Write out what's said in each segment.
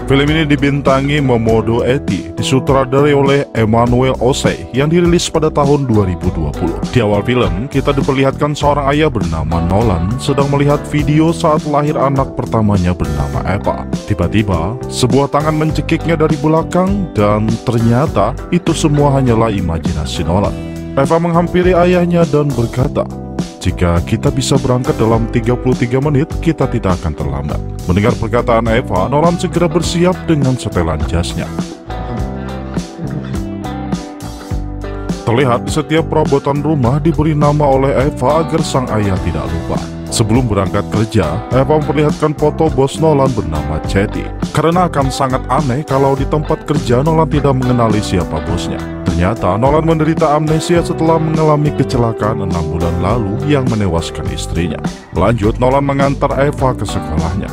Film ini dibintangi Momodo Eti, disutradarai oleh Emmanuel Osei yang dirilis pada tahun 2020. Di awal film, kita diperlihatkan seorang ayah bernama Nolan sedang melihat video saat lahir anak pertamanya bernama Eva. Tiba-tiba, sebuah tangan mencekiknya dari belakang dan ternyata itu semua hanyalah imajinasi Nolan. Eva menghampiri ayahnya dan berkata, "Jika kita bisa berangkat dalam 33 menit, kita tidak akan terlambat." Mendengar perkataan Eva, Nolan segera bersiap dengan setelan jasnya. Terlihat di setiap perabotan rumah diberi nama oleh Eva agar sang ayah tidak lupa. Sebelum berangkat kerja, Eva memperlihatkan foto bos Nolan bernama Chetty. Karena akan sangat aneh kalau di tempat kerja Nolan tidak mengenali siapa bosnya. Ternyata Nolan menderita amnesia setelah mengalami kecelakaan 6 bulan lalu yang menewaskan istrinya. Lanjut, Nolan mengantar Eva ke sekolahnya.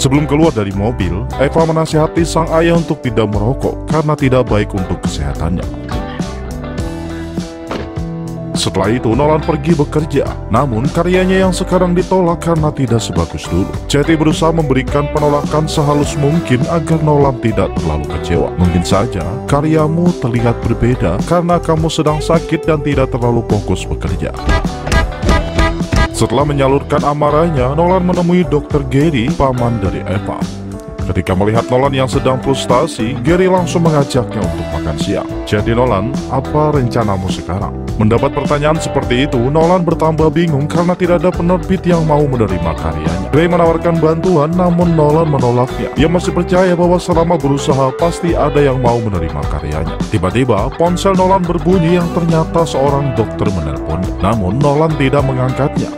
Sebelum keluar dari mobil, Eva menasihati sang ayah untuk tidak merokok karena tidak baik untuk kesehatannya. Setelah itu, Nolan pergi bekerja. Namun, karyanya yang sekarang ditolak karena tidak sebagus dulu. Chetty berusaha memberikan penolakan sehalus mungkin agar Nolan tidak terlalu kecewa. Mungkin saja, karyamu terlihat berbeda karena kamu sedang sakit dan tidak terlalu fokus bekerja. Setelah menyalurkan amarahnya, Nolan menemui Dr. Gary, paman dari Eva. Ketika melihat Nolan yang sedang frustasi, Gary langsung mengajaknya untuk makan siang. "Jadi Nolan, apa rencanamu sekarang?" Mendapat pertanyaan seperti itu, Nolan bertambah bingung karena tidak ada penerbit yang mau menerima karyanya. Gray menawarkan bantuan, namun Nolan menolaknya. Ia masih percaya bahwa selama berusaha pasti ada yang mau menerima karyanya. Tiba-tiba, ponsel Nolan berbunyi yang ternyata seorang dokter menelponnya. Namun Nolan tidak mengangkatnya.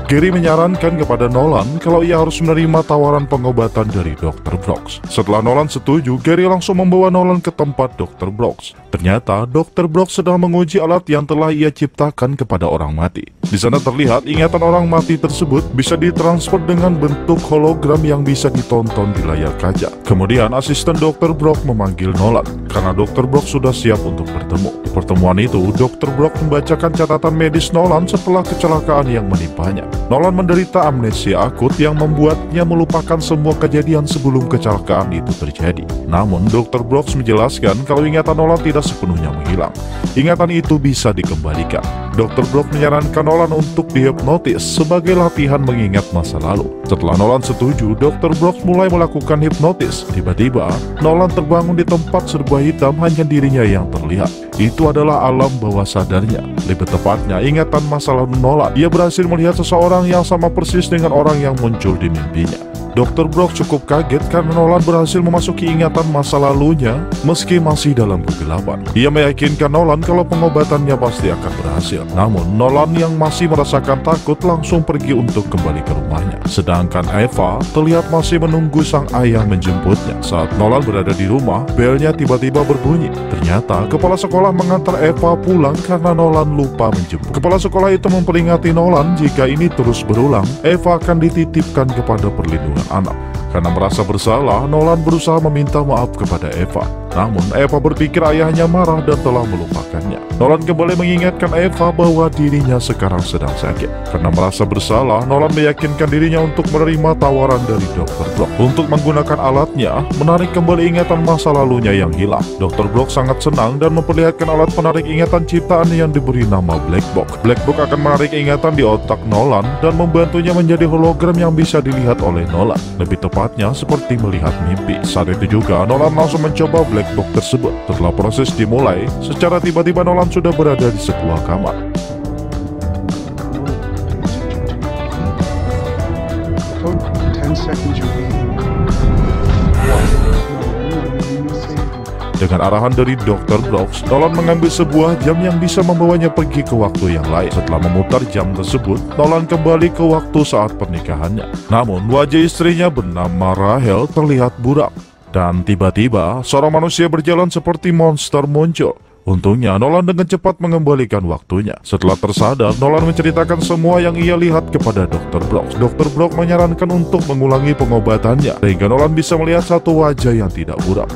Gary menyarankan kepada Nolan kalau ia harus menerima tawaran pengobatan dari Dr. Brooks. Setelah Nolan setuju, Gary langsung membawa Nolan ke tempat Dr. Brooks. Ternyata Dr. Brooks sedang menguji alat yang telah ia ciptakan kepada orang mati. Di sana terlihat ingatan orang mati tersebut bisa ditransfer dengan bentuk hologram yang bisa ditonton di layar kaca. Kemudian asisten Dr. Brooks memanggil Nolan karena Dr. Brooks sudah siap untuk bertemu. Di pertemuan itu, Dr. Brooks membacakan catatan medis Nolan setelah kecelakaan yang menimpanya. Nolan menderita amnesia akut yang membuatnya melupakan semua kejadian sebelum kecelakaan itu terjadi. Namun, Dr. Brooks menjelaskan kalau ingatan Nolan tidak sepenuhnya menghilang. Ingatan itu bisa dikembalikan. Dr. Brooks menyarankan Nolan untuk dihipnotis sebagai latihan mengingat masa lalu. Setelah Nolan setuju, Dr. Brooks mulai melakukan hipnotis. Tiba-tiba, Nolan terbangun di tempat serba hitam, hanya dirinya yang terlihat. Itu adalah alam bawah sadarnya. Lebih tepatnya, ingatan masa lalu Nolan. Ia berhasil melihat seseorang yang sama persis dengan orang yang muncul di mimpinya. Dr. Brooks cukup kaget karena Nolan berhasil memasuki ingatan masa lalunya meski masih dalam kegelapan. Ia meyakinkan Nolan kalau pengobatannya pasti akan berhasil. Namun, Nolan yang masih merasakan takut langsung pergi untuk kembali ke rumahnya. Sedangkan Eva terlihat masih menunggu sang ayah menjemputnya. Saat Nolan berada di rumah, belnya tiba-tiba berbunyi. Ternyata, kepala sekolah mengantar Eva pulang karena Nolan lupa menjemput. Kepala sekolah itu memperingati Nolan jika ini terus berulang, Eva akan dititipkan kepada perlindungan anak. Karena merasa bersalah, Nolan berusaha meminta maaf kepada Eva. Namun, Eva berpikir ayahnya marah dan telah melupakannya. Nolan kembali mengingatkan Eva bahwa dirinya sekarang sedang sakit. Karena merasa bersalah, Nolan meyakinkan dirinya untuk menerima tawaran dari Dr. Brooks untuk menggunakan alatnya, menarik kembali ingatan masa lalunya yang hilang. Dr. Brooks sangat senang dan memperlihatkan alat penarik ingatan ciptaan yang diberi nama Black Box. Black Box akan menarik ingatan di otak Nolan dan membantunya menjadi hologram yang bisa dilihat oleh Nolan. Lebih tepatnya seperti melihat mimpi. Saat itu juga, Nolan langsung mencoba Black Box tersebut. Setelah proses dimulai, secara tiba-tiba Nolan sudah berada di sebuah kamar. Dengan arahan dari Dr. Brooks, Nolan mengambil sebuah jam yang bisa membawanya pergi ke waktu yang lain. Setelah memutar jam tersebut, Nolan kembali ke waktu saat pernikahannya. Namun, wajah istrinya bernama Rahel terlihat buram. Dan tiba-tiba, seorang manusia berjalan seperti monster muncul. Untungnya, Nolan dengan cepat mengembalikan waktunya. Setelah tersadar, Nolan menceritakan semua yang ia lihat kepada Dr. Brooks. Dr. Brooks menyarankan untuk mengulangi pengobatannya, sehingga Nolan bisa melihat satu wajah yang tidak buram.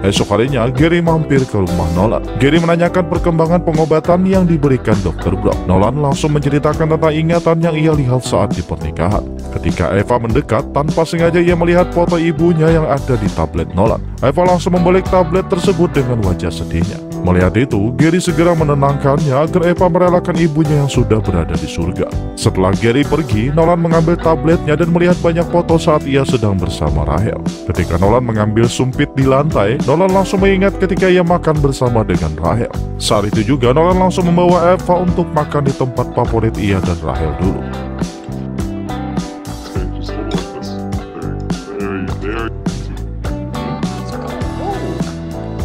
Esok harinya, Gary mampir ke rumah Nolan. Gary menanyakan perkembangan pengobatan yang diberikan Dr. Brock. Nolan langsung menceritakan tentang ingatan yang ia lihat saat di pernikahan. Ketika Eva mendekat, tanpa sengaja ia melihat foto ibunya yang ada di tablet Nolan. Eva langsung membalik tablet tersebut dengan wajah sedihnya. Melihat itu, Gary segera menenangkannya agar Eva merelakan ibunya yang sudah berada di surga. Setelah Gary pergi, Nolan mengambil tabletnya dan melihat banyak foto saat ia sedang bersama Rahel. Ketika Nolan mengambil sumpit di lantai, Nolan langsung mengingat ketika ia makan bersama dengan Rahel. Saat itu juga Nolan langsung membawa Eva untuk makan di tempat favorit ia dan Rahel dulu.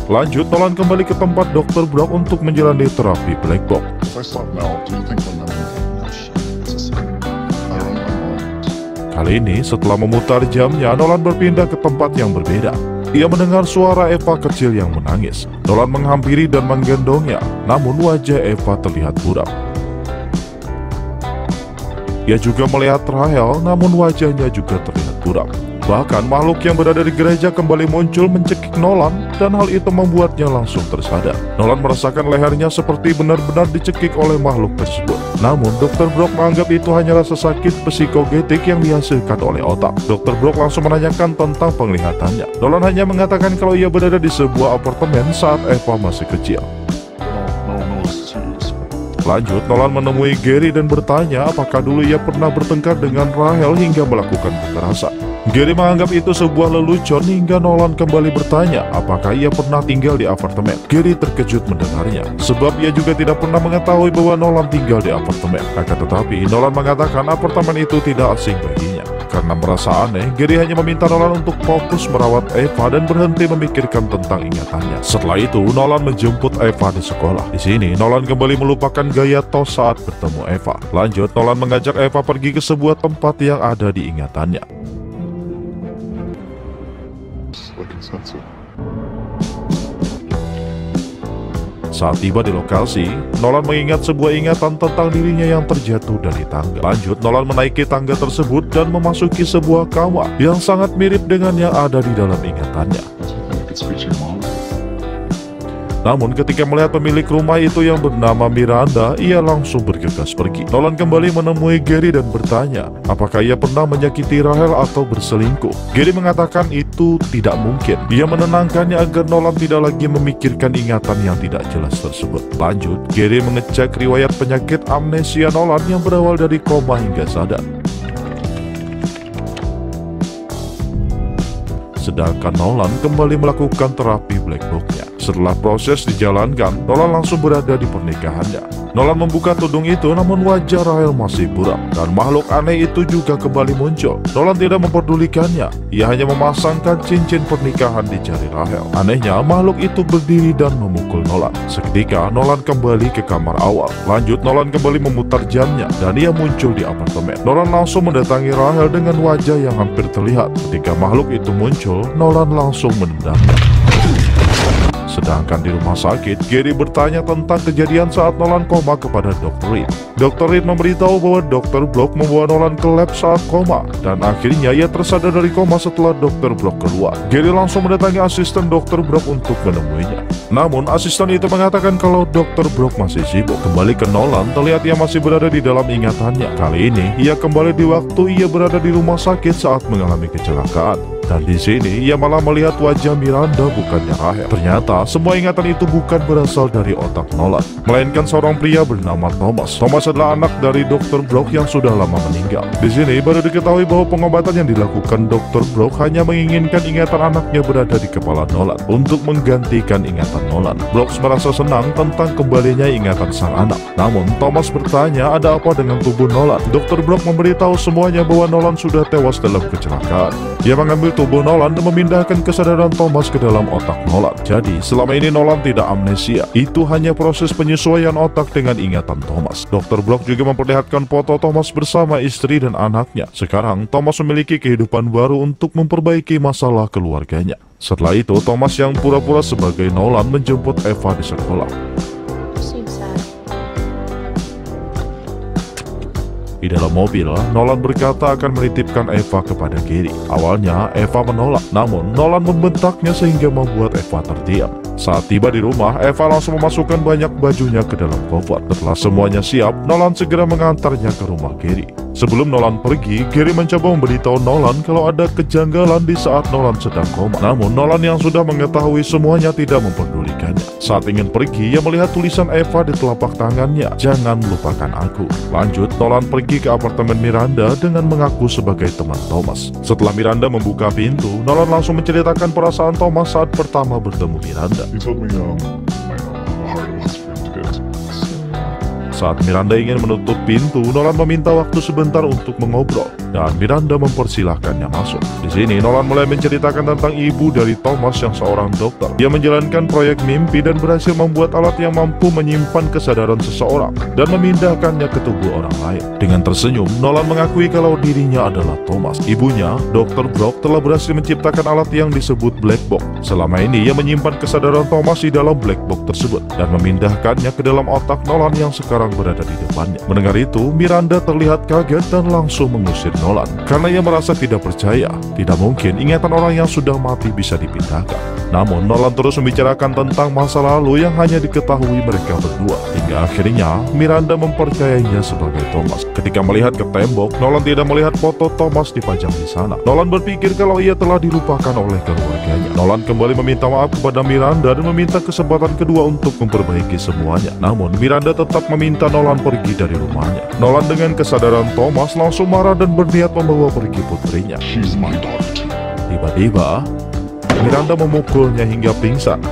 Lanjut, Nolan kembali ke tempat Dr. Brock untuk menjalani terapi black box. Kali ini, setelah memutar jamnya, Nolan berpindah ke tempat yang berbeda. Ia mendengar suara Eva kecil yang menangis. Nolan menghampiri dan menggendongnya, namun wajah Eva terlihat buram. Ia juga melihat Rahel, namun wajahnya juga terlihat buram. Bahkan makhluk yang berada di gereja kembali muncul mencekik Nolan, dan hal itu membuatnya langsung tersadar. Nolan merasakan lehernya seperti benar-benar dicekik oleh makhluk tersebut. Namun Dr. Brock menganggap itu hanya rasa sakit psikogetik yang dihasilkan oleh otak. Dr. Brock langsung menanyakan tentang penglihatannya. Nolan hanya mengatakan kalau ia berada di sebuah apartemen saat Eva masih kecil. Lanjut, Nolan menemui Gary dan bertanya apakah dulu ia pernah bertengkar dengan Rahel hingga melakukan kekerasan. Gary menganggap itu sebuah lelucon hingga Nolan kembali bertanya apakah ia pernah tinggal di apartemen. Gary terkejut mendengarnya, sebab ia juga tidak pernah mengetahui bahwa Nolan tinggal di apartemen. Akan tetapi, Nolan mengatakan apartemen itu tidak asing baginya. Karena merasa aneh, Gary hanya meminta Nolan untuk fokus merawat Eva dan berhenti memikirkan tentang ingatannya. Setelah itu, Nolan menjemput Eva di sekolah. Di sini, Nolan kembali melupakan gaya tos saat bertemu Eva. Lanjut, Nolan mengajak Eva pergi ke sebuah tempat yang ada di ingatannya. Saat tiba di lokasi, Nolan mengingat sebuah ingatan tentang dirinya yang terjatuh dari tangga. Lanjut, Nolan menaiki tangga tersebut dan memasuki sebuah kamar yang sangat mirip dengan yang ada di dalam ingatannya. Namun ketika melihat pemilik rumah itu yang bernama Miranda, ia langsung bergegas pergi. Nolan kembali menemui Gary dan bertanya apakah ia pernah menyakiti Rahel atau berselingkuh. Gary mengatakan itu tidak mungkin. Ia menenangkannya agar Nolan tidak lagi memikirkan ingatan yang tidak jelas tersebut. Lanjut, Gary mengecek riwayat penyakit amnesia Nolan yang berawal dari koma hingga sadar. Sedangkan Nolan kembali melakukan terapi black box-nya. Setelah proses dijalankan, Nolan langsung berada di pernikahannya. Nolan membuka tudung itu, namun wajah Rahel masih buram, dan makhluk aneh itu juga kembali muncul. Nolan tidak memperdulikannya, ia hanya memasangkan cincin pernikahan di jari Rahel. Anehnya, makhluk itu berdiri dan memukul Nolan. Seketika, Nolan kembali ke kamar awal. Lanjut, Nolan kembali memutar jamnya, dan ia muncul di apartemen. Nolan langsung mendatangi Rahel dengan wajah yang hampir terlihat. Ketika makhluk itu muncul, Nolan langsung menendangnya. Sedangkan di rumah sakit, Gary bertanya tentang kejadian saat Nolan koma kepada Dr. Reed. Dr. Reed memberitahu bahwa Dr. Brock membawa Nolan ke lab saat koma, dan akhirnya ia tersadar dari koma setelah Dr. Brock keluar. Gary langsung mendatangi asisten Dr. Brock untuk menemuinya. Namun, asisten itu mengatakan kalau Dr. Brock masih sibuk. Kembali ke Nolan, terlihat ia masih berada di dalam ingatannya. Kali ini, ia kembali di waktu ia berada di rumah sakit saat mengalami kecelakaan. Dan di sini, ia malah melihat wajah Miranda bukannya Rahel. Ternyata, semua ingatan itu bukan berasal dari otak Nolan, melainkan seorang pria bernama Thomas. Thomas adalah anak dari Dr. Brock yang sudah lama meninggal. Di sini, baru diketahui bahwa pengobatan yang dilakukan Dr. Brock hanya menginginkan ingatan anaknya berada di kepala Nolan untuk menggantikan ingatan Nolan. Brock merasa senang tentang kembalinya ingatan sang anak. Namun, Thomas bertanya ada apa dengan tubuh Nolan. Dr. Brock memberitahu semuanya bahwa Nolan sudah tewas dalam kecelakaan. Ia mengambil tubuh Nolan dan memindahkan kesadaran Thomas ke dalam otak Nolan. Jadi, selama ini Nolan tidak amnesia. Itu hanya proses penyesuaian otak dengan ingatan Thomas. Dr. Brock juga memperlihatkan foto Thomas bersama istri dan anaknya. Sekarang, Thomas memiliki kehidupan baru untuk memperbaiki masalah keluarganya. Setelah itu, Thomas yang pura-pura sebagai Nolan menjemput Eva di sekolah. Di dalam mobil, Nolan berkata akan menitipkan Eva kepada Gary. Awalnya Eva menolak, namun Nolan membentaknya sehingga membuat Eva terdiam. Saat tiba di rumah, Eva langsung memasukkan banyak bajunya ke dalam koper. Setelah semuanya siap, Nolan segera mengantarnya ke rumah Gary. Sebelum Nolan pergi, Gary mencoba memberitahu Nolan kalau ada kejanggalan di saat Nolan sedang koma. Namun Nolan yang sudah mengetahui semuanya tidak memperdulikannya. Saat ingin pergi, ia melihat tulisan Eva di telapak tangannya, "Jangan lupakan aku." Lanjut, Nolan pergi ke apartemen Miranda dengan mengaku sebagai teman Thomas. Setelah Miranda membuka pintu, Nolan langsung menceritakan perasaan Thomas saat pertama bertemu Miranda. He told me my heart was for him to go to. Saat Miranda ingin menutup pintu, Nolan meminta waktu sebentar untuk mengobrol, dan Miranda mempersilahkannya masuk. Di sini, Nolan mulai menceritakan tentang ibu dari Thomas yang seorang dokter. Dia menjalankan proyek mimpi dan berhasil membuat alat yang mampu menyimpan kesadaran seseorang dan memindahkannya ke tubuh orang lain. Dengan tersenyum, Nolan mengakui kalau dirinya adalah Thomas. Ibunya, Dr. Brock, telah berhasil menciptakan alat yang disebut Black Box. Selama ini, ia menyimpan kesadaran Thomas di dalam Black Box tersebut dan memindahkannya ke dalam otak Nolan yang sekarang berada di depannya. Mendengar itu, Miranda terlihat kaget dan langsung mengusir Nolan karena ia merasa tidak percaya. Tidak mungkin ingatan orang yang sudah mati bisa dipindahkan. Namun Nolan terus membicarakan tentang masa lalu yang hanya diketahui mereka berdua, hingga akhirnya Miranda mempercayainya sebagai Thomas. Ketika melihat ke tembok, Nolan tidak melihat foto Thomas dipajang di sana. Nolan berpikir kalau ia telah dilupakan oleh keluarganya. Nolan kembali meminta maaf kepada Miranda dan meminta kesempatan kedua untuk memperbaiki semuanya. Namun Miranda tetap meminta Nolan pergi dari rumahnya. Nolan dengan kesadaran Thomas langsung marah dan berniat membawa pergi putrinya. She's my daughter. Tiba-tiba, Miranda memukulnya hingga pingsan.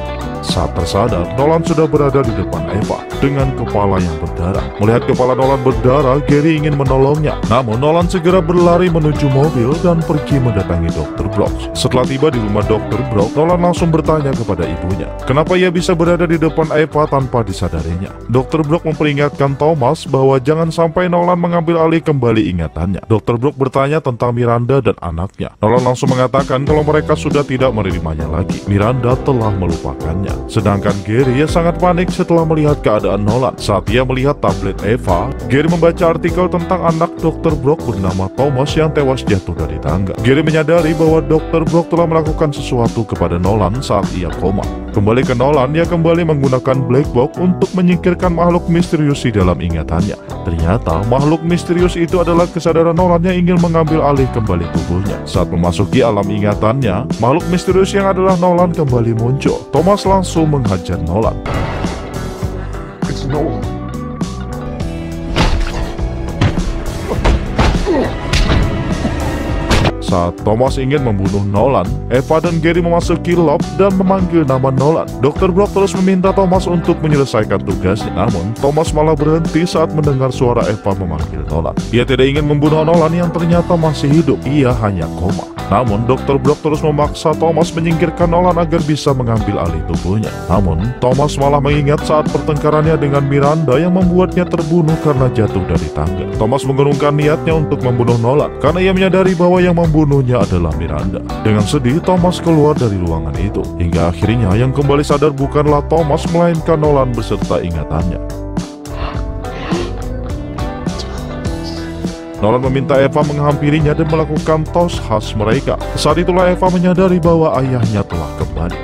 Saat tersadar, Nolan sudah berada di depan Eva dengan kepala yang berdarah. Melihat kepala Nolan berdarah, Gary ingin menolongnya. Namun Nolan segera berlari menuju mobil dan pergi mendatangi Dr. Brock. Setelah tiba di rumah Dr. Brock, Nolan langsung bertanya kepada ibunya, kenapa ia bisa berada di depan Eva tanpa disadarinya. Dr. Brock memperingatkan Thomas bahwa jangan sampai Nolan mengambil alih kembali ingatannya. Dr. Brock bertanya tentang Miranda dan anaknya. Nolan langsung mengatakan kalau mereka sudah tidak menerimanya lagi. Miranda telah melupakannya. Sedangkan Gary sangat panik setelah melihat keadaan Nolan. Saat ia melihat tablet Eva, Gary membaca artikel tentang anak Dr. Brock bernama Thomas yang tewas jatuh dari tangga. Gary menyadari bahwa Dr. Brock telah melakukan sesuatu kepada Nolan saat ia koma. Kembali ke Nolan, ia kembali menggunakan Black Box untuk menyingkirkan makhluk misterius di dalam ingatannya. Ternyata makhluk misterius itu adalah kesadaran Nolan yang ingin mengambil alih kembali tubuhnya. Saat memasuki alam ingatannya, makhluk misterius yang adalah Nolan kembali muncul. Thomas langsung menghajar Nolan. It's Nolan. Saat Thomas ingin membunuh Nolan, Eva dan Gary memasuki lob dan memanggil nama Nolan. Dr. Brock terus meminta Thomas untuk menyelesaikan tugasnya. Namun, Thomas malah berhenti saat mendengar suara Eva memanggil Nolan. Ia tidak ingin membunuh Nolan yang ternyata masih hidup. Ia hanya koma. Namun, Dr. Brock terus memaksa Thomas menyingkirkan Nolan agar bisa mengambil alih tubuhnya. Namun, Thomas malah mengingat saat pertengkarannya dengan Miranda yang membuatnya terbunuh karena jatuh dari tangga. Thomas mengurungkan niatnya untuk membunuh Nolan karena ia menyadari bahwa yang membunuhnya adalah Miranda. Dengan sedih, Thomas keluar dari ruangan itu. Hingga akhirnya yang kembali sadar bukanlah Thomas, melainkan Nolan beserta ingatannya. Nolan meminta Eva menghampirinya dan melakukan tos khas mereka. Saat itulah Eva menyadari bahwa ayahnya telah kembali.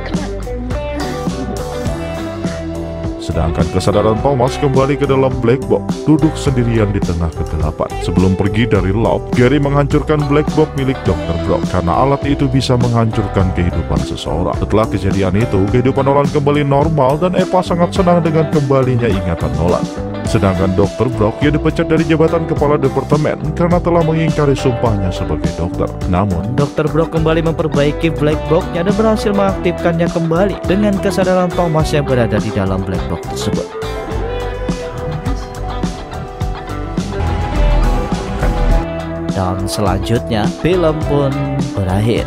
Sedangkan kesadaran Thomas kembali ke dalam Black Box, duduk sendirian di tengah kegelapan. Sebelum pergi dari lob, Gary menghancurkan Black Box milik Dr. Brock karena alat itu bisa menghancurkan kehidupan seseorang. Setelah kejadian itu, kehidupan Nolan kembali normal dan Eva sangat senang dengan kembalinya ingatan Nolan. Sedangkan Dr. Brock, ia dipecat dari jabatan kepala departemen karena telah mengingkari sumpahnya sebagai dokter. Namun, Dr. Brock kembali memperbaiki Black Box-nya dan berhasil mengaktifkannya kembali dengan kesadaran Thomas yang berada di dalam Black Box tersebut. Dan selanjutnya, film pun berakhir.